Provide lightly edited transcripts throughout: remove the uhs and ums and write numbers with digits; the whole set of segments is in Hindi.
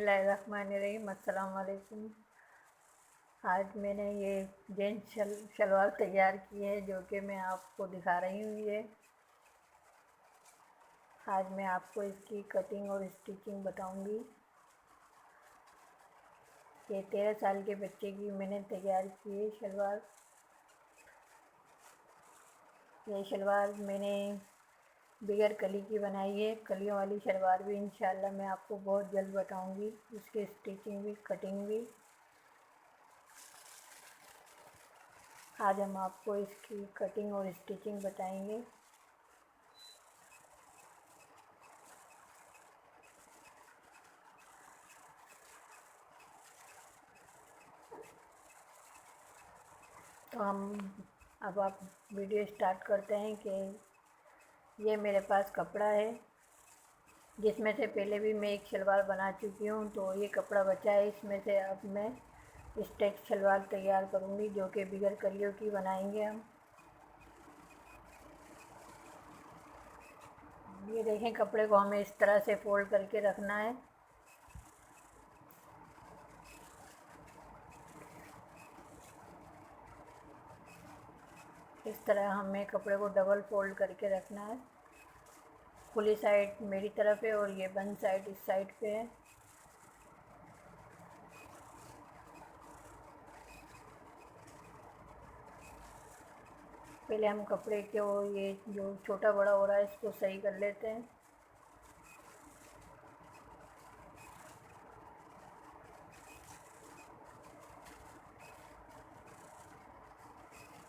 बिस्मिल्लाहिर्रहमानिर्रहीम। अस्सलाम वालेकुम। आज मैंने ये जेंट्स शलवार तैयार की है जो कि मैं आपको दिखा रही हूँ। ये आज मैं आपको इसकी कटिंग और स्टिचिंग बताऊँगी। ये 13 साल के बच्चे की मैंने तैयार की है शलवार। ये शलवार मैंने बिगर कली की बनाई है। कलियों वाली शलवार भी इंशाल्लाह मैं आपको बहुत जल्द बताऊँगी, उसकी स्टिचिंग भी कटिंग भी। आज हम आपको इसकी कटिंग और स्टिचिंग बताएंगे। तो अब आप वीडियो स्टार्ट करते हैं कि ये मेरे पास कपड़ा है जिसमें से पहले भी मैं एक शलवार बना चुकी हूँ, तो ये कपड़ा बचा है। इसमें से अब मैं स्टेट शलवार तैयार करूँगी जो कि बिगर कलियों की बनाएंगे हम। ये देखें, कपड़े को हमें इस तरह से फोल्ड करके रखना है। इस तरह हमें कपड़े को डबल फोल्ड करके रखना है। खुली साइड मेरी तरफ है और ये बंद साइड इस साइड पे है। पहले हम कपड़े को ये जो छोटा बड़ा हो रहा है इसको सही कर लेते हैं।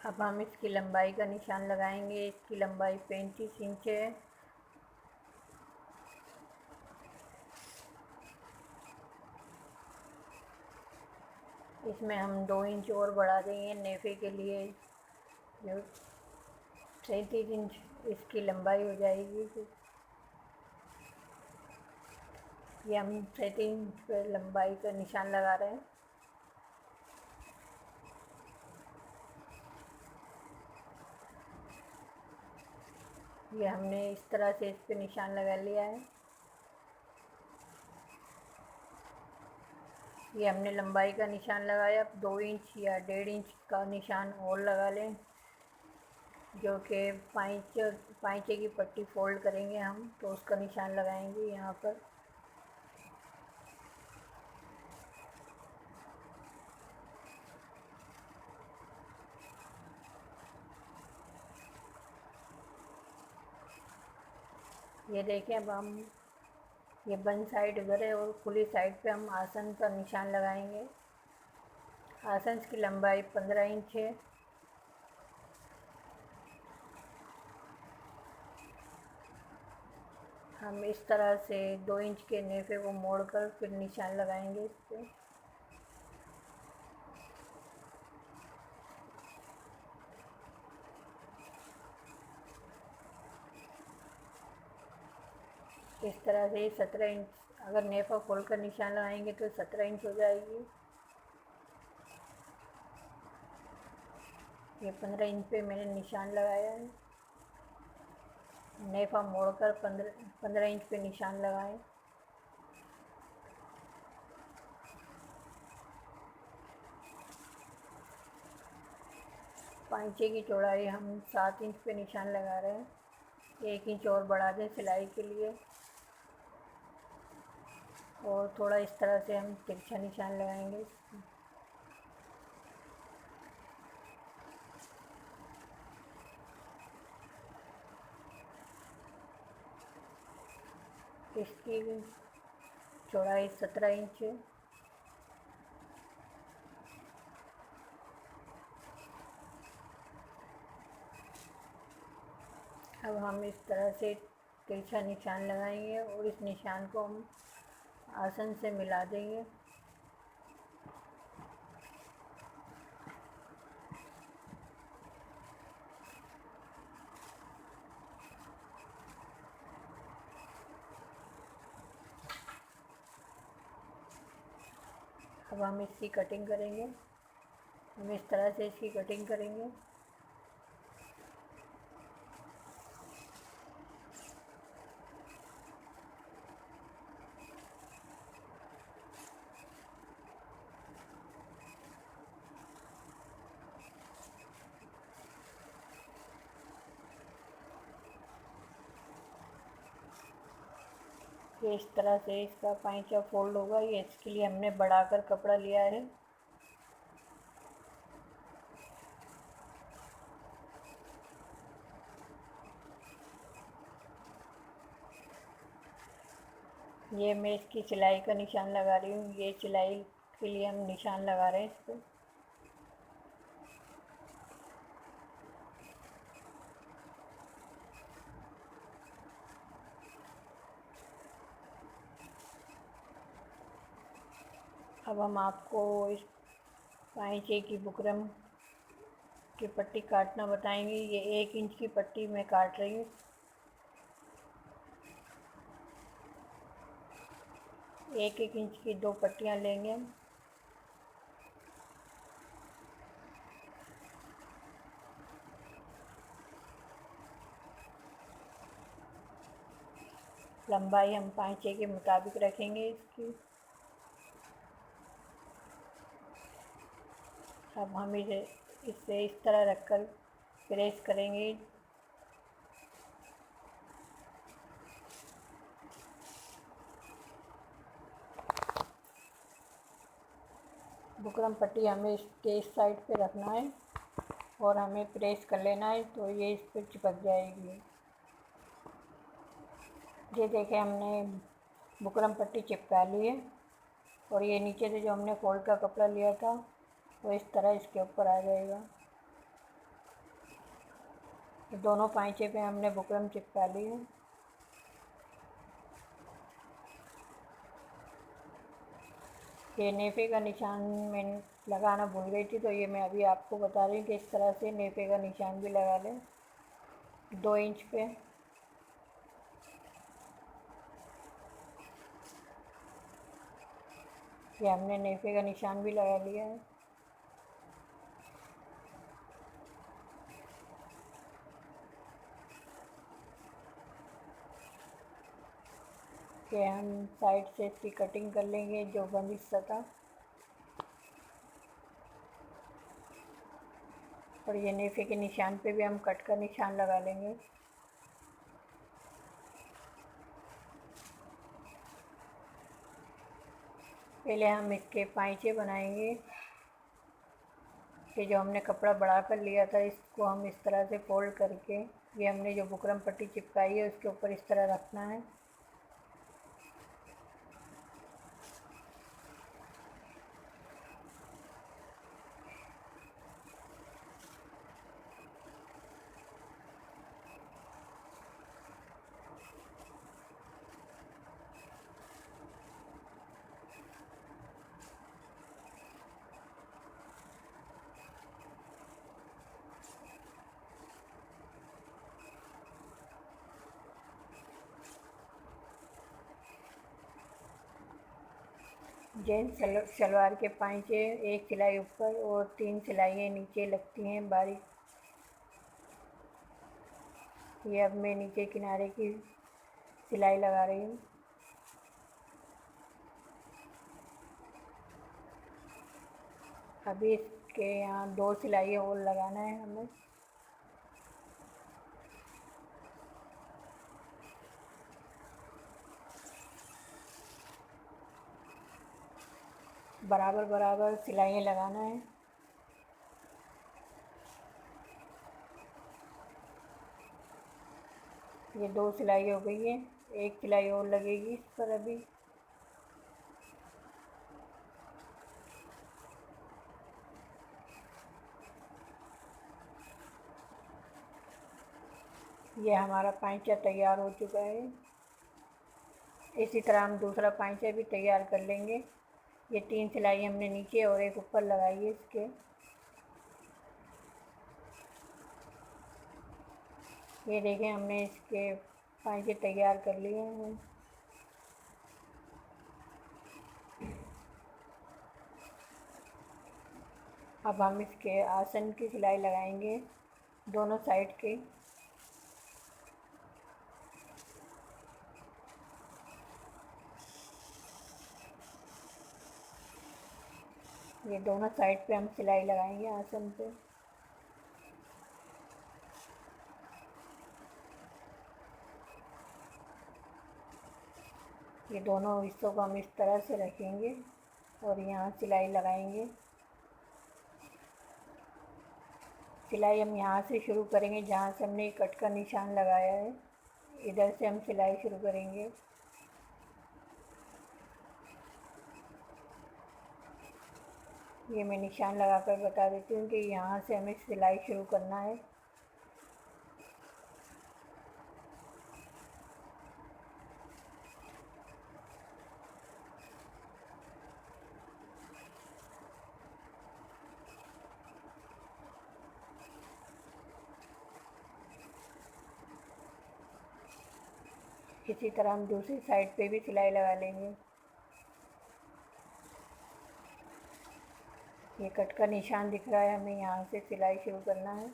अब हम इसकी लंबाई का निशान लगाएंगे। इसकी लंबाई 35 इंच है। इसमें हम 2 इंच और बढ़ा देंगे नेफे के लिए, जो 37 इंच इसकी लंबाई हो जाएगी। ये हम 37 इंच पर लंबाई का निशान लगा रहे हैं। ये हमने इस तरह से इस पे निशान लगा लिया है। ये हमने लंबाई का निशान लगाया। अब 2 इंच या 1.5 इंच का निशान और लगा लें, जो कि पाँचे की पट्टी फोल्ड करेंगे हम, तो उसका निशान लगाएंगे यहाँ पर। ये देखें, अब हम ये बंद साइड इधर है और खुली साइड पे हम आसन का निशान लगाएंगे। आसन की लंबाई 15 इंच है। हम इस तरह से 2 इंच के नेफे को मोड़कर फिर निशान लगाएंगे इस पे। इस तरह से 17 इंच, अगर नेफा खोल कर निशान लगाएंगे तो 17 इंच हो जाएगी। ये 15 इंच पे मैंने निशान लगाया है। नेफा मोड़कर 15 इंच पे निशान लगाएं। पाँचे की चौड़ाई हम 7 इंच पे निशान लगा रहे हैं। 1 इंच और बढ़ा दें सिलाई के लिए, और थोड़ा इस तरह से हम तिरछा निशान लगाएंगे। इसकी चौड़ाई 17 इंच है। अब हम इस तरह से तिरछा निशान लगाएंगे और इस निशान को हम आसन से मिला देंगे। अब हम इसकी कटिंग करेंगे। हम इस तरह से इसकी कटिंग करेंगे। ये इस तरह से इसका पाइचा फोल्ड होगा। ये इसके लिए हमने बढ़ाकर कपड़ा लिया है। ये मैं इसकी सिलाई का निशान लगा रही हूँ। ये सिलाई के लिए हम निशान लगा रहे हैं इस पर। अब हम आपको इस पाइचे की बुकरम की पट्टी काटना बताएंगे। ये 1 इंच की पट्टी मैं काट रही हूँ। 1-1 इंच की 2 पट्टियाँ लेंगे हम। लंबाई हम पाइचे के मुताबिक रखेंगे इसकी। अब हम इसे इस तरह रखकर प्रेस करेंगे। बुकरम पट्टी हमें इसके इस साइड पे रखना है और हमें प्रेस कर लेना है, तो ये इस पर चिपक जाएगी। ये देखें, हमने बुकरम पट्टी चिपका ली है और ये नीचे से जो हमने फोल्ड का कपड़ा लिया था वो इस तरह इसके ऊपर आ जाएगा। दोनों पाइचे पे हमने बुकरम चिपका ली है। ये नेफे का निशान मैं लगाना भूल गई थी, तो ये मैं अभी आपको बता रही हूँ कि इस तरह से नेफे का निशान भी लगा लें 2 इंच पे। ये हमने नेफे का निशान भी लगा लिया है। कि हम साइड से इसकी कटिंग कर लेंगे जो बंद हिस्सा था, और ये नेफे के निशान पे भी हम कट का निशान लगा लेंगे। पहले हम इसके पाइचे बनाएंगे। कि जो हमने कपड़ा बढ़ा कर लिया था इसको हम इस तरह से फोल्ड करके, ये हमने जो बुकरम पट्टी चिपकाई है उसके ऊपर इस तरह रखना है। जेंट्स सलवार के पाइचे 1 सिलाई ऊपर और 3 सिलाइयाँ नीचे लगती हैं बारीक। ये अब मैं नीचे किनारे की सिलाई लगा रही हूँ। अभी इसके यहाँ 2 सिलाइयाँ और लगाना है हमें। बराबर बराबर सिलाइयाँ लगाना है। ये 2 सिलाई हो गई है, 1 सिलाई और लगेगी इस पर अभी। ये हमारा पाइचा तैयार हो चुका है। इसी तरह हम दूसरा पाइचा भी तैयार कर लेंगे। ये 3 सिलाई हमने नीचे और 1 ऊपर लगाई है इसके। ये देखें, हमने इसके पाइचे तैयार कर लिए हैं। अब हम इसके आसन की सिलाई लगाएंगे दोनों साइड के। ये दोनों साइड पे हम सिलाई लगाएंगे आसन पे। ये दोनों हिस्सों को हम इस तरह से रखेंगे और यहाँ सिलाई लगाएंगे। सिलाई हम यहाँ से शुरू करेंगे जहाँ से हमने कट का निशान लगाया है, इधर से हम सिलाई शुरू करेंगे। ये मैं निशान लगाकर बता देती हूँ कि यहाँ से हमें सिलाई शुरू करना है। इसी तरह हम दूसरी साइड पे भी सिलाई लगा लेंगे। ये कट का निशान दिख रहा है, हमें यहाँ से सिलाई शुरू करना है।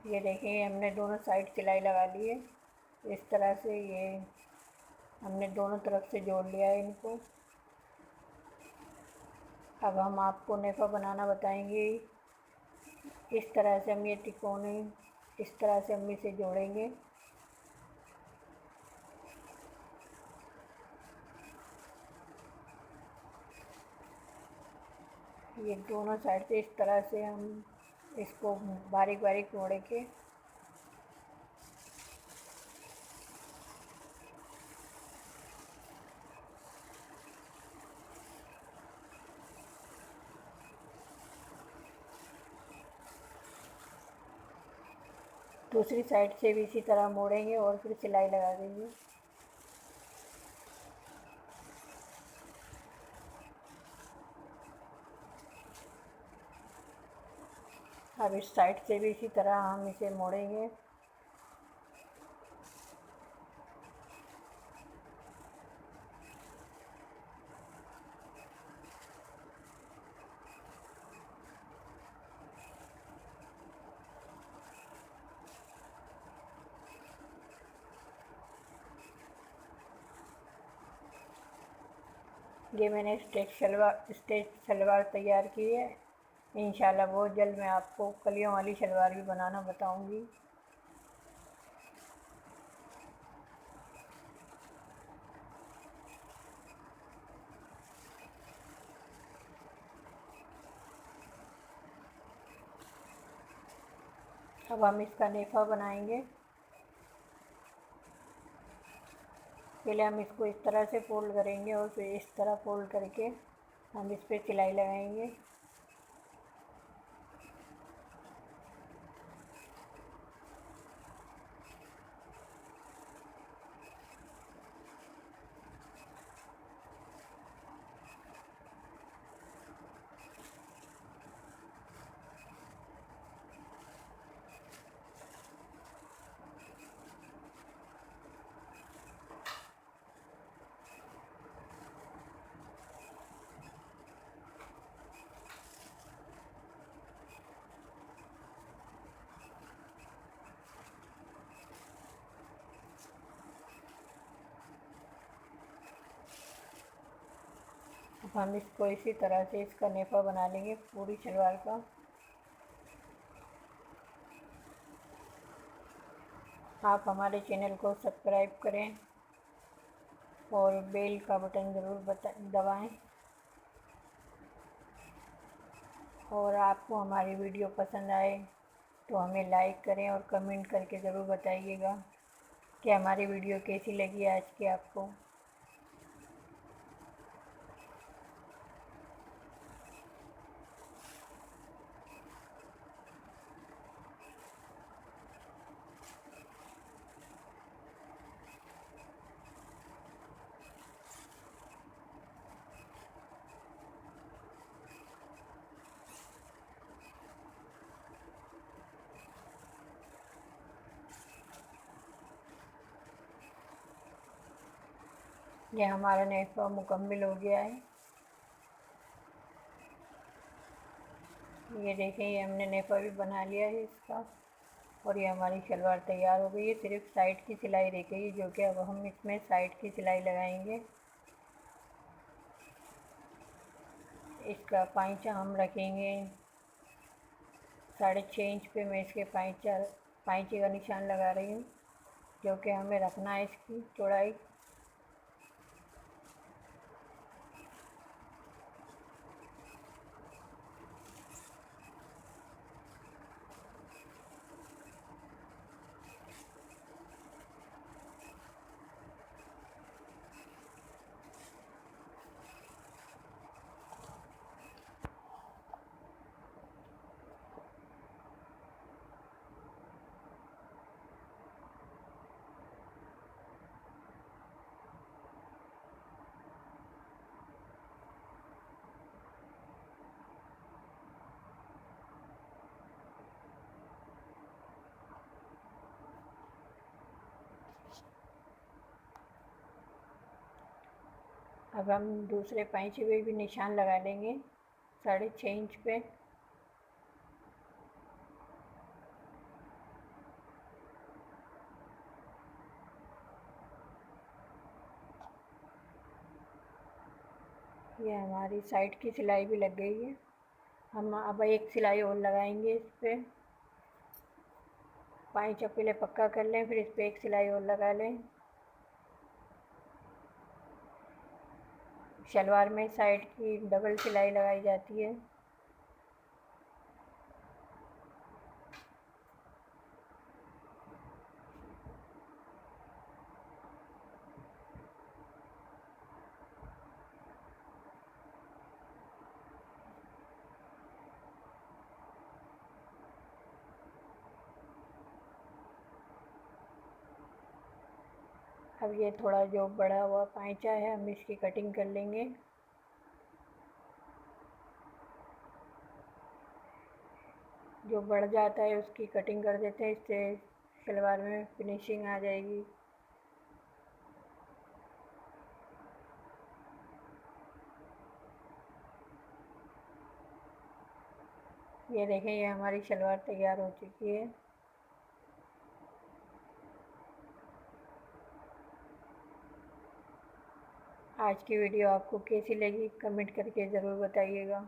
ये देखिए हमने दोनों साइड सिलाई लगा ली है। इस तरह से ये हमने दोनों तरफ से जोड़ लिया है इनको। अब हम आपको नेफा बनाना बताएंगे। इस तरह से हम ये तिकोने इस तरह से हम इसे जोड़ेंगे। ये दोनों साइड से इस तरह से हम इसको बारीक बारीक मोड़ेंगे। दूसरी साइड से भी इसी तरह मोड़ेंगे और फिर सिलाई लगा देंगे। अब इस साइड से भी इसी तरह हम इसे मोड़ेंगे। ये मैंने स्टेच सलवार तैयार की है। इंशाल्लाह बहुत जल्द मैं आपको कलियों वाली शलवार भी बनाना बताऊंगी। अब हम इसका नेफा बनाएंगे। पहले हम इसको इस तरह से फोल्ड करेंगे और फिर इस तरह फोल्ड करके हम इस पर सिलाई लगाएंगे। अब हम इसको इसी तरह से इसका नेफा बना लेंगे पूरी शलवार का। आप हमारे चैनल को सब्सक्राइब करें और बेल का बटन ज़रूर दबाएं। और आपको हमारी वीडियो पसंद आए तो हमें लाइक करें और कमेंट करके ज़रूर बताइएगा कि हमारी वीडियो कैसी लगी आज की आपको। ये हमारा नेफा मुकम्मल हो गया है। ये देखें ये हमने नेफा भी बना लिया है इसका। और ये हमारी शलवार तैयार हो गई है। सिर्फ साइड की सिलाई रह गई, जो कि अब हम इसमें साइड की सिलाई लगाएंगे। इसका पाइचा हम रखेंगे 6.5 इंच पे। मैं इसके पाइचे का निशान लगा रही हूँ, जो कि हमें रखना है इसकी चौड़ाई। अब हम दूसरे पाइचे पे भी निशान लगा लेंगे 6.5 इंच पे। ये हमारी साइड की सिलाई भी लग गई है। हम अब एक सिलाई और लगाएंगे इस पर। पाइचा पहले पक्का कर लें, फिर इस पर एक सिलाई और लगा लें। शलवार में साइड की डबल सिलाई लगाई जाती है। अब ये थोड़ा जो बड़ा हुआ पाइचा है, हम इसकी कटिंग कर लेंगे। जो बढ़ जाता है उसकी कटिंग कर देते हैं, इससे शलवार में फिनिशिंग आ जाएगी। ये देखें, ये हमारी शलवार तैयार हो चुकी है। आज की वीडियो आपको कैसी लगी कमेंट करके ज़रूर बताइएगा।